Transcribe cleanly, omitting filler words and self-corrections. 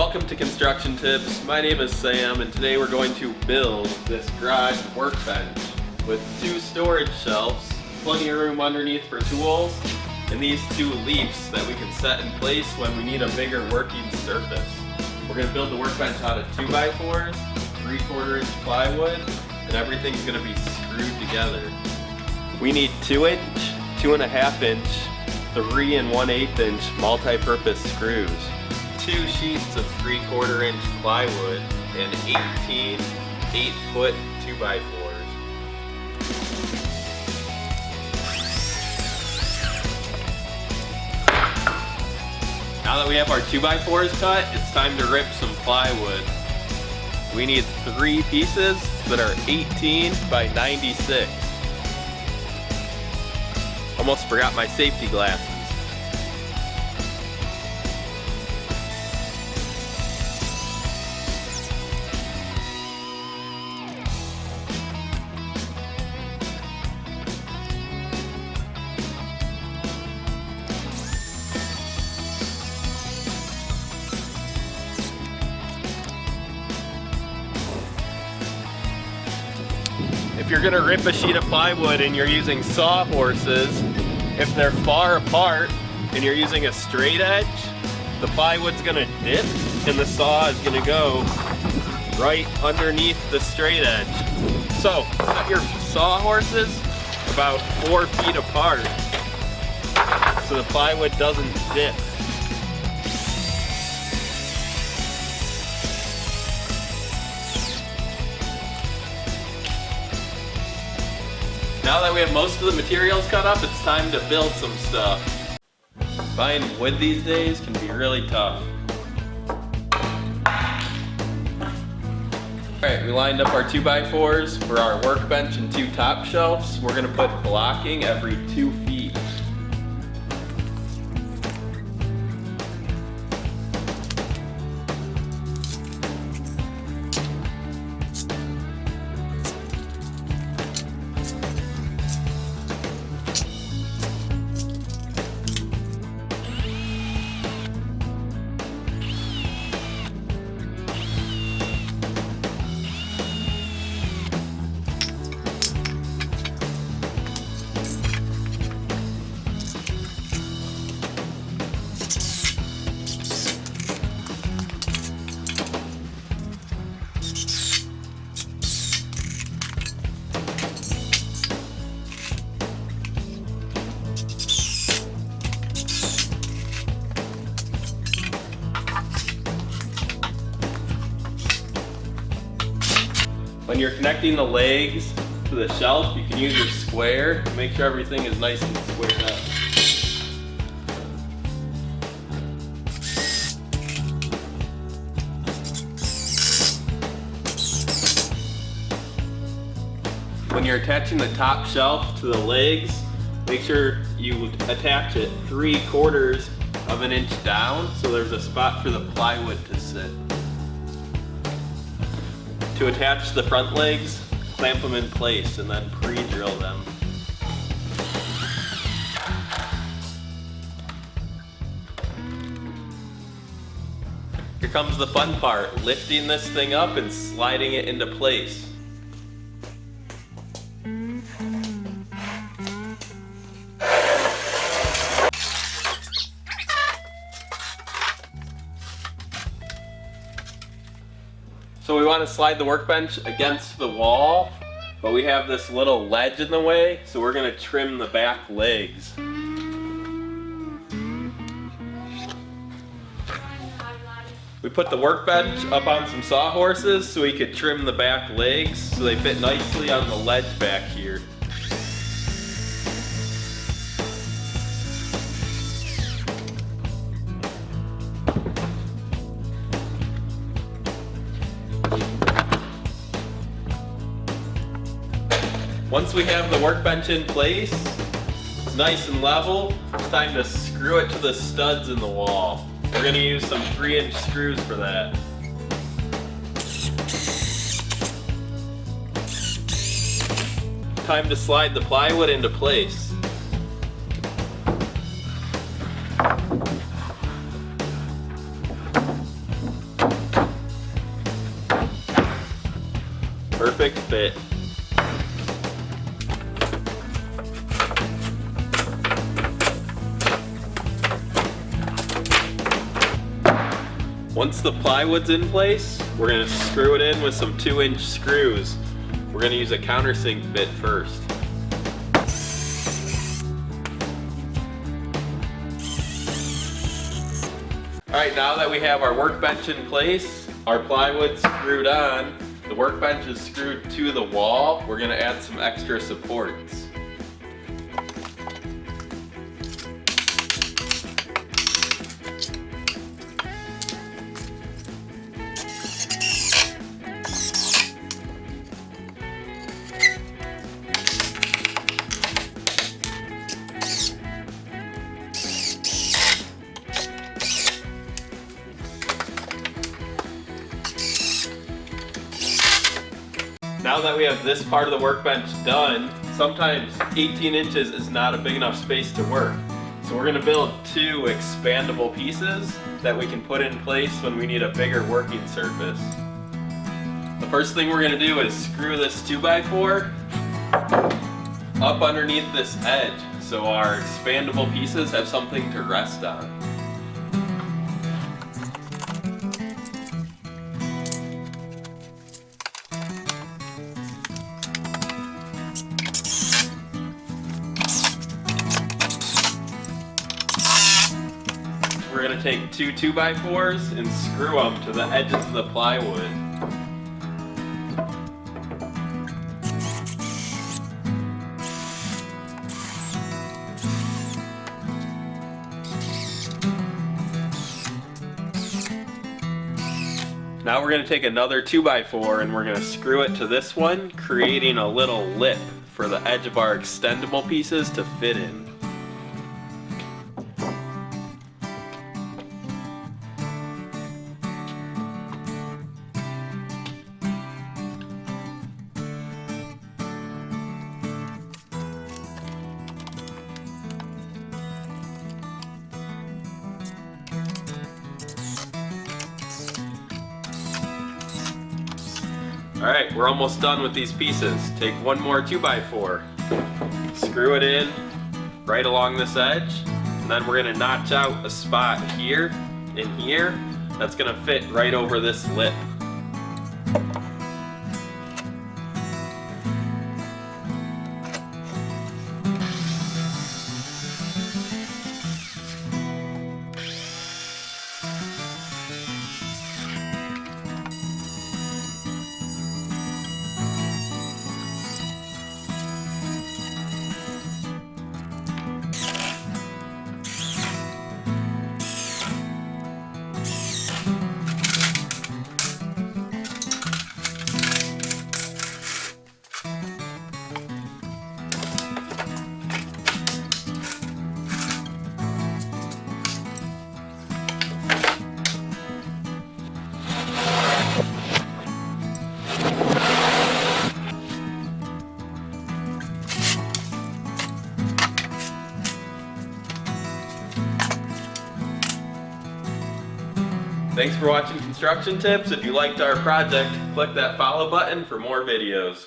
Welcome to Construction Tips. My name is Sam and today we're going to build this garage workbench with 2 storage shelves, plenty of room underneath for tools, and these 2 leaves that we can set in place when we need a bigger working surface. We're going to build the workbench out of 2x4s, 3/4 inch plywood, and everything's going to be screwed together. We need 2-inch, 2.5 inch, 3 1/8 inch multi-purpose screws, 2 sheets of 3/4 inch plywood, and 18 8-foot 2x4s. Now that we have our 2x4s cut, it's time to rip some plywood. We need 3 pieces that are 18 by 96. Almost forgot my safety glasses. If you're gonna rip a sheet of plywood and you're using sawhorses, if they're far apart and you're using a straight edge, the plywood's gonna dip and the saw is gonna go right underneath the straight edge. So set your sawhorses about 4 feet apart so the plywood doesn't dip. Now that we have most of the materials cut up, it's time to build some stuff. Buying wood these days can be really tough. Alright, we lined up our 2x4s for our workbench and 2 top shelves. We're going to put blocking every 2 feet. When you're connecting the legs to the shelf, you can use your square to make sure everything is nice and squared up. When you're attaching the top shelf to the legs, make sure you attach it 3/4 of an inch down so there's a spot for the plywood to sit. To attach the front legs, clamp them in place and then pre-drill them. Here comes the fun part, lifting this thing up and sliding it into place. So we want to slide the workbench against the wall, but we have this little ledge in the way, so we're going to trim the back legs. We put the workbench up on some sawhorses so we could trim the back legs so they fit nicely on the ledge back here. Once we have the workbench in place, it's nice and level, it's time to screw it to the studs in the wall. We're going to use some 3-inch screws for that. Time to slide the plywood into place. perfect fit. Once the plywood's in place, we're going to screw it in with some 2-inch screws. We're going to use a countersink bit first. Alright, now that we have our workbench in place, our plywood screwed on, the workbench is screwed to the wall, we're going to add some extra supports. Now that we have this part of the workbench done, sometimes 18 inches is not a big enough space to work. So we're going to build 2 expandable pieces that we can put in place when we need a bigger working surface. The first thing we're going to do is screw this 2x4 up underneath this edge so our expandable pieces have something to rest on. We're going to take 2 2x4s and screw them to the edges of the plywood. Now we're going to take another 2x4 and we're going to screw it to this one, creating a little lip for the edge of our extendable pieces to fit in. Alright, we're almost done with these pieces. Take one more 2x4, screw it in right along this edge, and then we're going to notch out a spot here and here that's going to fit right over this lip. Thanks for watching Construction Tips. If you liked our project, click that follow button for more videos.